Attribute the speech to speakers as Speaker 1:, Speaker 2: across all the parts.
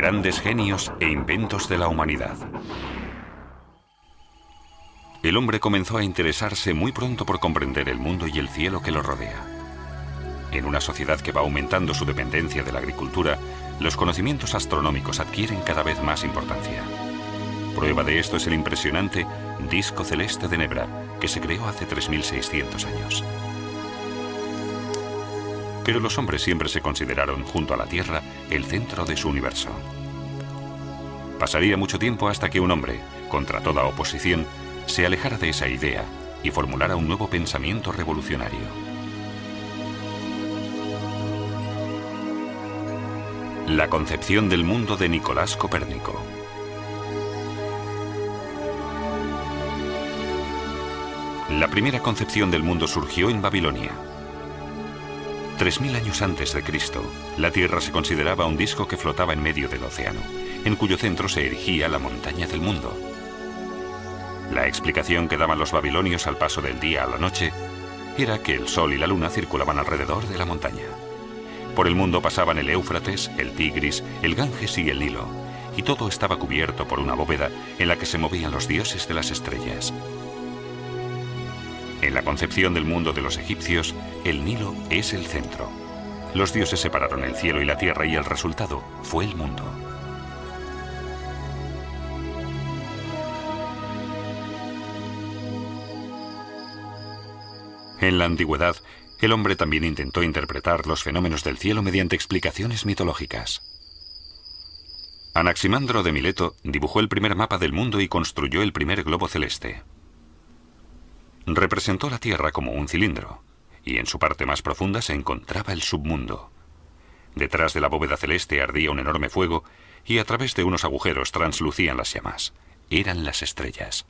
Speaker 1: Grandes genios e inventos de la humanidad. El hombre comenzó a interesarse muy pronto por comprender el mundo y el cielo que lo rodea. En una sociedad que va aumentando su dependencia de la agricultura, los conocimientos astronómicos adquieren cada vez más importancia. Prueba de esto es el impresionante disco celeste de Nebra, que se creó hace 3600 años. Pero los hombres siempre se consideraron, junto a la Tierra, el centro de su universo. Pasaría mucho tiempo hasta que un hombre, contra toda oposición, se alejara de esa idea y formulara un nuevo pensamiento revolucionario. La concepción del mundo de Nicolás Copérnico. La primera concepción del mundo surgió en Babilonia. 3000 años antes de Cristo, la Tierra se consideraba un disco que flotaba en medio del océano, en cuyo centro se erigía la montaña del mundo. La explicación que daban los babilonios al paso del día a la noche era que el sol y la luna circulaban alrededor de la montaña. Por el mundo pasaban el Éufrates, el Tigris, el Ganges y el Nilo, y todo estaba cubierto por una bóveda en la que se movían los dioses de las estrellas. En la concepción del mundo de los egipcios, el Nilo es el centro. Los dioses separaron el cielo y la tierra y el resultado fue el mundo. En la antigüedad, el hombre también intentó interpretar los fenómenos del cielo mediante explicaciones mitológicas. Anaximandro de Mileto dibujó el primer mapa del mundo y construyó el primer globo celeste. Representó la Tierra como un cilindro, y en su parte más profunda se encontraba el submundo. Detrás de la bóveda celeste ardía un enorme fuego, y a través de unos agujeros translucían las llamas. Eran las estrellas.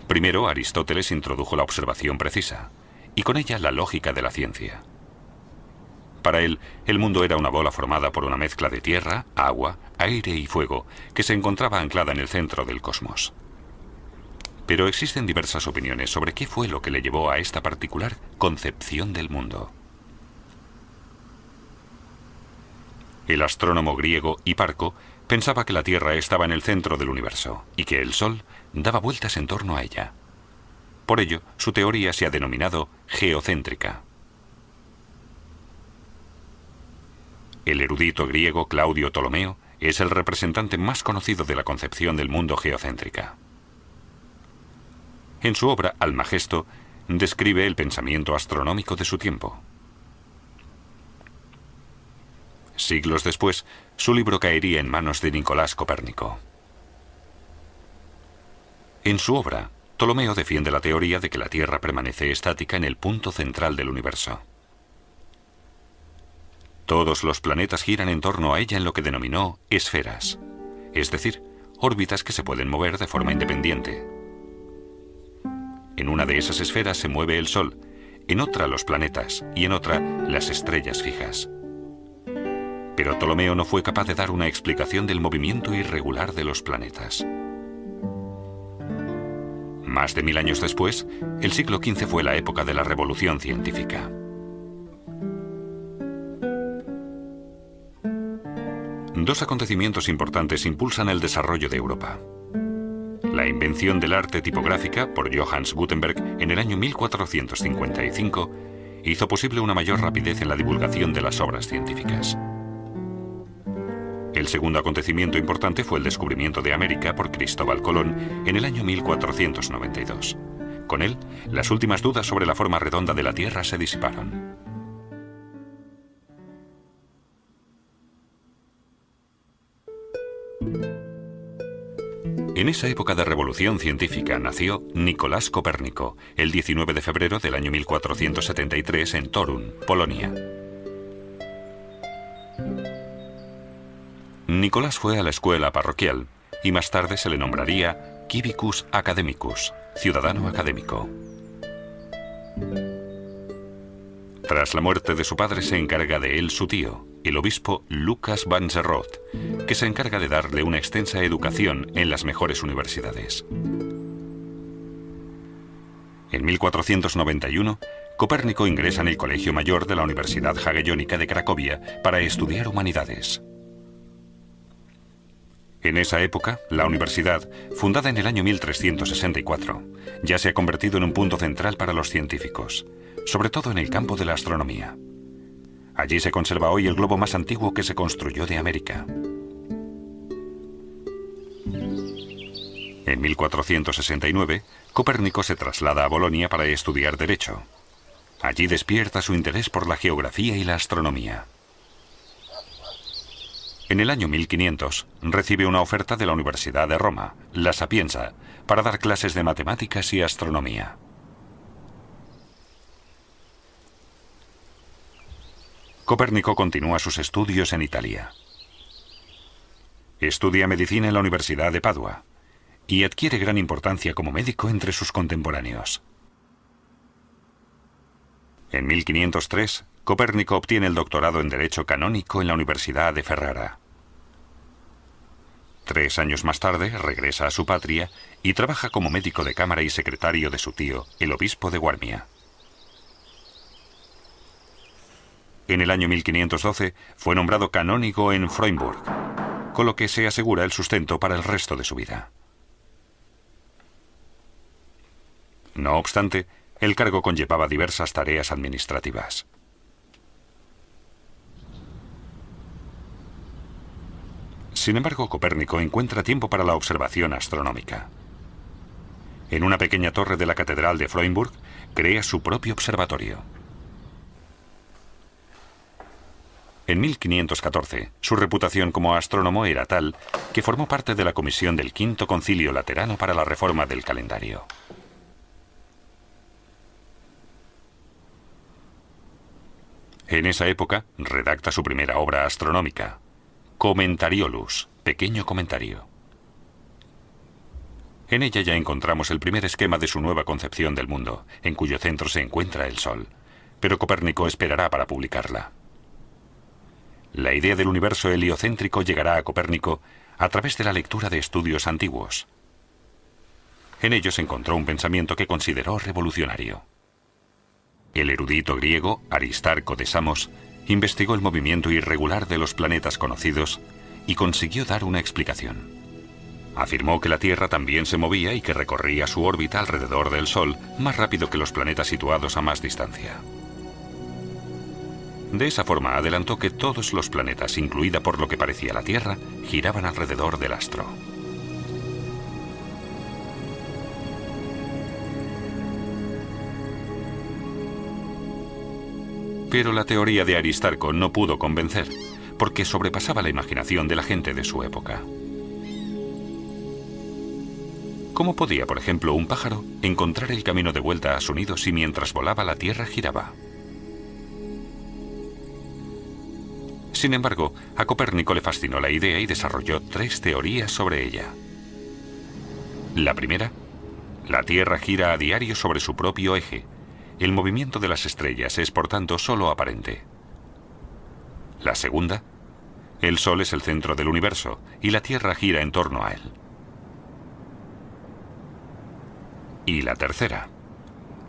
Speaker 1: Primero, Aristóteles introdujo la observación precisa, y con ella la lógica de la ciencia. Para él, el mundo era una bola formada por una mezcla de tierra, agua, aire y fuego, que se encontraba anclada en el centro del cosmos. Pero existen diversas opiniones sobre qué fue lo que le llevó a esta particular concepción del mundo. El astrónomo griego Hiparco pensaba que la Tierra estaba en el centro del universo y que el Sol daba vueltas en torno a ella. Por ello, su teoría se ha denominado geocéntrica. El erudito griego Claudio Ptolomeo es el representante más conocido de la concepción del mundo geocéntrica. En su obra Almagesto describe el pensamiento astronómico de su tiempo. Siglos después, su libro caería en manos de Nicolás Copérnico. En su obra, Ptolomeo defiende la teoría de que la Tierra permanece estática en el punto central del universo. Todos los planetas giran en torno a ella en lo que denominó esferas, es decir, órbitas que se pueden mover de forma independiente. En una de esas esferas se mueve el Sol, en otra los planetas y en otra las estrellas fijas. Pero Ptolomeo no fue capaz de dar una explicación del movimiento irregular de los planetas. Más de 1000 años después, el siglo XV fue la época de la revolución científica. Dos acontecimientos importantes impulsan el desarrollo de Europa. La invención del arte tipográfica por Johannes Gutenberg en el año 1455 hizo posible una mayor rapidez en la divulgación de las obras científicas. El segundo acontecimiento importante fue el descubrimiento de América por Cristóbal Colón en el año 1492. Con él, las últimas dudas sobre la forma redonda de la Tierra se disiparon. En esa época de revolución científica nació Nicolás Copérnico, el 19 de febrero del año 1473 en Torun, Polonia. Nicolás fue a la escuela parroquial y más tarde se le nombraría Civicus Academicus, ciudadano académico. Tras la muerte de su padre se encarga de él su tío, el obispo Lucas van der Rohe, que se encarga de darle una extensa educación en las mejores universidades. En 1491, Copérnico ingresa en el Colegio Mayor de la Universidad Jagellónica de Cracovia para estudiar humanidades. En esa época, la universidad, fundada en el año 1364, ya se ha convertido en un punto central para los científicos, sobre todo en el campo de la astronomía. Allí se conserva hoy el globo más antiguo que se construyó de América. En 1469, Copérnico se traslada a Bolonia para estudiar Derecho. Allí despierta su interés por la geografía y la astronomía. En el año 1500, recibe una oferta de la Universidad de Roma, La Sapienza, para dar clases de matemáticas y astronomía. Copérnico continúa sus estudios en Italia. Estudia medicina en la Universidad de Padua y adquiere gran importancia como médico entre sus contemporáneos. En 1503, Copérnico obtiene el doctorado en Derecho Canónico en la Universidad de Ferrara. 3 años más tarde regresa a su patria y trabaja como médico de cámara y secretario de su tío, el obispo de Guarmia. En el año 1512 fue nombrado canónigo en Freudenburg, con lo que se asegura el sustento para el resto de su vida. No obstante, el cargo conllevaba diversas tareas administrativas. Sin embargo, Copérnico encuentra tiempo para la observación astronómica. En una pequeña torre de la Catedral de Freudenburg, crea su propio observatorio. En 1514, su reputación como astrónomo era tal que formó parte de la comisión del Quinto Concilio Laterano para la reforma del calendario. En esa época, redacta su primera obra astronómica, Commentariolus, pequeño comentario. En ella ya encontramos el primer esquema de su nueva concepción del mundo, en cuyo centro se encuentra el Sol, pero Copérnico esperará para publicarla. La idea del universo heliocéntrico llegará a Copérnico a través de la lectura de estudios antiguos. En ellos encontró un pensamiento que consideró revolucionario. El erudito griego Aristarco de Samos investigó el movimiento irregular de los planetas conocidos y consiguió dar una explicación. Afirmó que la Tierra también se movía y que recorría su órbita alrededor del Sol más rápido que los planetas situados a más distancia. De esa forma adelantó que todos los planetas, incluida por lo que parecía la Tierra, giraban alrededor del astro. Pero la teoría de Aristarco no pudo convencer, porque sobrepasaba la imaginación de la gente de su época. ¿Cómo podía, por ejemplo, un pájaro encontrar el camino de vuelta a su nido si mientras volaba la Tierra giraba? Sin embargo, a Copérnico le fascinó la idea y desarrolló 3 teorías sobre ella. La primera, la Tierra gira a diario sobre su propio eje. El movimiento de las estrellas es, por tanto, solo aparente. La segunda, el Sol es el centro del universo y la Tierra gira en torno a él. Y la tercera,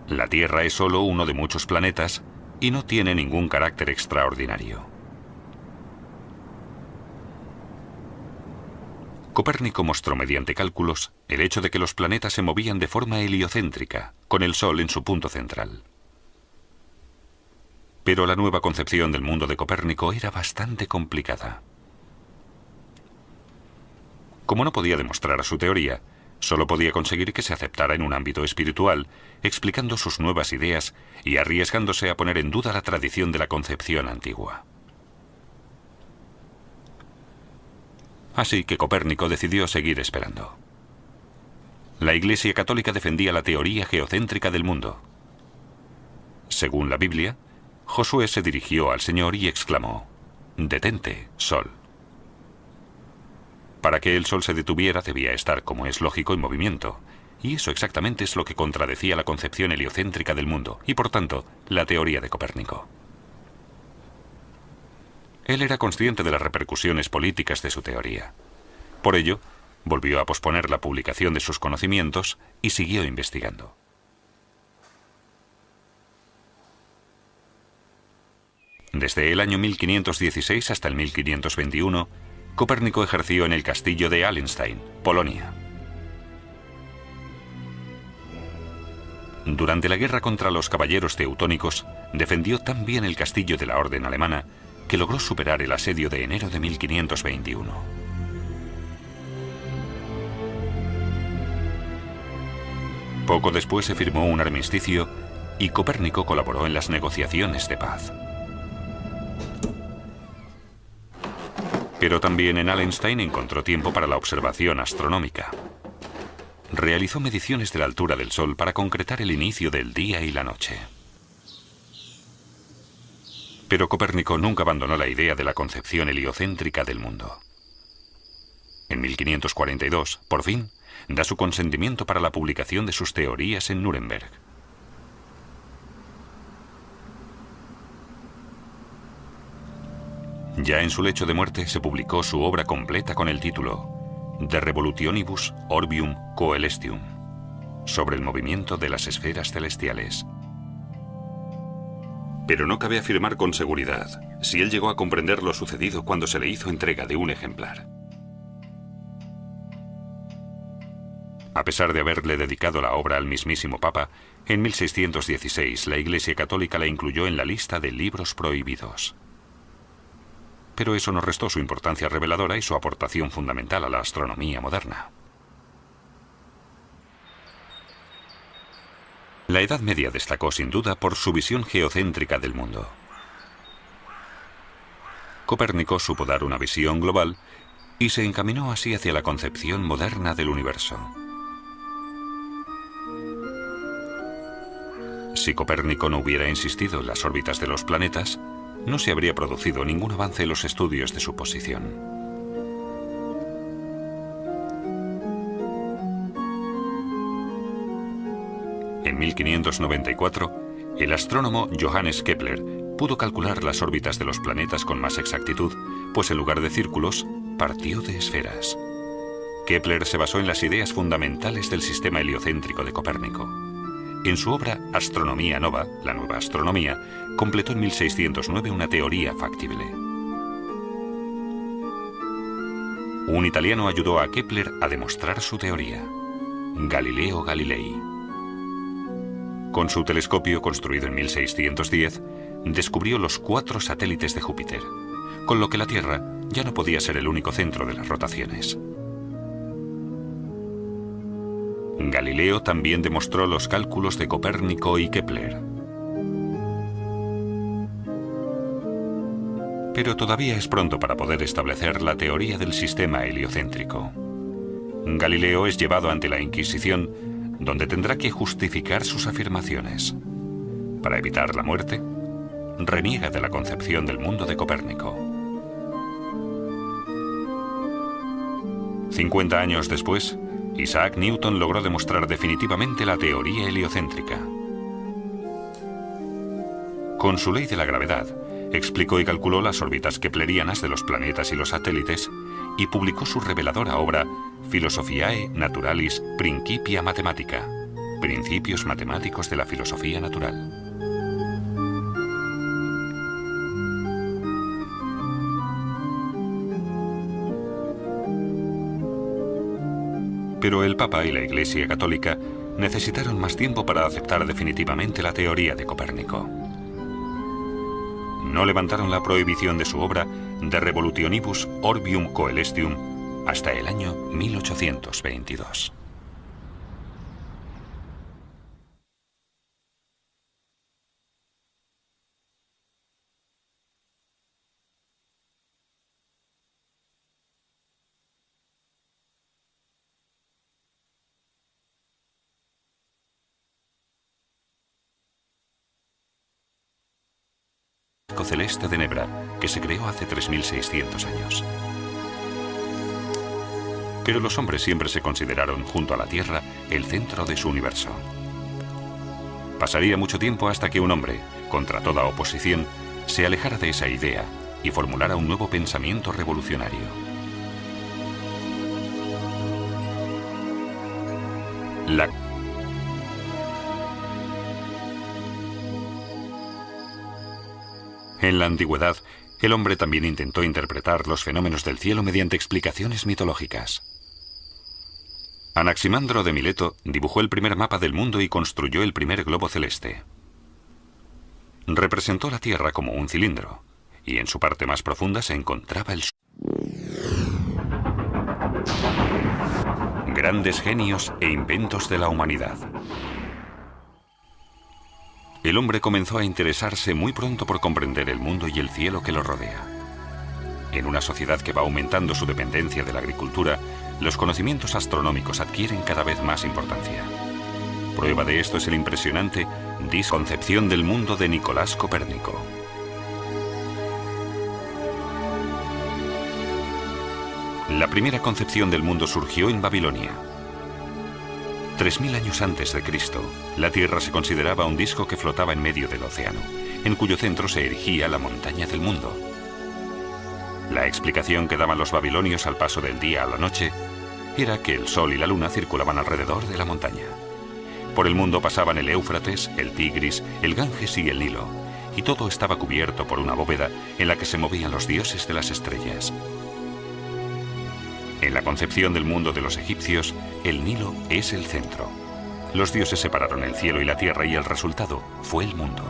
Speaker 1: la Tierra es solo uno de muchos planetas y no tiene ningún carácter extraordinario. Copérnico mostró mediante cálculos el hecho de que los planetas se movían de forma heliocéntrica, con el Sol en su punto central. Pero la nueva concepción del mundo de Copérnico era bastante complicada. Como no podía demostrar su teoría, solo podía conseguir que se aceptara en un ámbito espiritual, explicando sus nuevas ideas y arriesgándose a poner en duda la tradición de la concepción antigua. Así que Copérnico decidió seguir esperando. La Iglesia Católica defendía la teoría geocéntrica del mundo. Según la Biblia, Josué se dirigió al Señor y exclamó: «Detente, Sol». Para que el Sol se detuviera debía estar, como es lógico, en movimiento, y eso exactamente es lo que contradecía la concepción heliocéntrica del mundo, y por tanto, la teoría de Copérnico. Él era consciente de las repercusiones políticas de su teoría. Por ello, volvió a posponer la publicación de sus conocimientos y siguió investigando. Desde el año 1516 hasta el 1521, Copérnico ejerció en el castillo de Allenstein, Polonia. Durante la guerra contra los caballeros teutónicos, defendió tan bien el castillo de la Orden Alemana que logró superar el asedio de enero de 1521. Poco después se firmó un armisticio y Copérnico colaboró en las negociaciones de paz. Pero también en Allenstein encontró tiempo para la observación astronómica. Realizó mediciones de la altura del Sol para concretar el inicio del día y la noche. Pero Copérnico nunca abandonó la idea de la concepción heliocéntrica del mundo. En 1542, por fin, da su consentimiento para la publicación de sus teorías en Nuremberg. Ya en su lecho de muerte se publicó su obra completa con el título De Revolutionibus Orbium Coelestium, sobre el movimiento de las esferas celestiales. Pero no cabe afirmar con seguridad si él llegó a comprender lo sucedido cuando se le hizo entrega de un ejemplar. A pesar de haberle dedicado la obra al mismísimo Papa, en 1616 la Iglesia Católica la incluyó en la lista de libros prohibidos. Pero eso no restó su importancia reveladora y su aportación fundamental a la astronomía moderna. La Edad Media destacó sin duda por su visión geocéntrica del mundo. Copérnico supo dar una visión global y se encaminó así hacia la concepción moderna del universo. Si Copérnico no hubiera insistido en las órbitas de los planetas, no se habría producido ningún avance en los estudios de su posición. En 1594, el astrónomo Johannes Kepler pudo calcular las órbitas de los planetas con más exactitud, pues en lugar de círculos, partió de esferas. Kepler se basó en las ideas fundamentales del sistema heliocéntrico de Copérnico. En su obra Astronomía Nova, la nueva astronomía, completó en 1609 una teoría factible. Un italiano ayudó a Kepler a demostrar su teoría, Galileo Galilei. Con su telescopio, construido en 1610, descubrió los 4 satélites de Júpiter, con lo que la Tierra ya no podía ser el único centro de las rotaciones. Galileo también demostró los cálculos de Copérnico y Kepler. Pero todavía es pronto para poder establecer la teoría del sistema heliocéntrico. Galileo es llevado ante la Inquisición, donde tendrá que justificar sus afirmaciones. Para evitar la muerte, reniega de la concepción del mundo de Copérnico. 50 años después, Isaac Newton logró demostrar definitivamente la teoría heliocéntrica. Con su ley de la gravedad, explicó y calculó las órbitas keplerianas de los planetas y los satélites y publicó su reveladora obra Philosophiae Naturalis Principia Mathematica, Principios Matemáticos de la Filosofía Natural. Pero el Papa y la Iglesia Católica necesitaron más tiempo para aceptar definitivamente la teoría de Copérnico. No levantaron la prohibición de su obra De Revolutionibus Orbium Coelestium hasta el año 1822. Celeste de Nebra, que se creó hace 3600 años. Pero los hombres siempre se consideraron, junto a la Tierra, el centro de su universo. Pasaría mucho tiempo hasta que un hombre, contra toda oposición, se alejara de esa idea y formulara un nuevo pensamiento revolucionario. En la antigüedad, El hombre también intentó interpretar los fenómenos del cielo mediante explicaciones mitológicas. Anaximandro de Mileto dibujó el primer mapa del mundo y construyó el primer globo celeste. Representó la Tierra como un cilindro, y en su parte más profunda se encontraba el Sol. Grandes genios e inventos de la humanidad. El hombre comenzó a interesarse muy pronto por comprender el mundo y el cielo que lo rodea. En una sociedad que va aumentando su dependencia de la agricultura, los conocimientos astronómicos adquieren cada vez más importancia. Prueba de esto es el impresionante Concepción del mundo de Nicolás Copérnico. La primera concepción del mundo surgió en Babilonia. 3000 años antes de Cristo, la Tierra se consideraba un disco que flotaba en medio del océano, en cuyo centro se erigía la montaña del mundo. La explicación que daban los babilonios al paso del día a la noche era que el Sol y la Luna circulaban alrededor de la montaña. Por el mundo pasaban el Éufrates, el Tigris, el Ganges y el Nilo, y todo estaba cubierto por una bóveda en la que se movían los dioses de las estrellas. En la concepción del mundo de los egipcios, el Nilo es el centro. Los dioses separaron el cielo y la tierra y el resultado fue el mundo.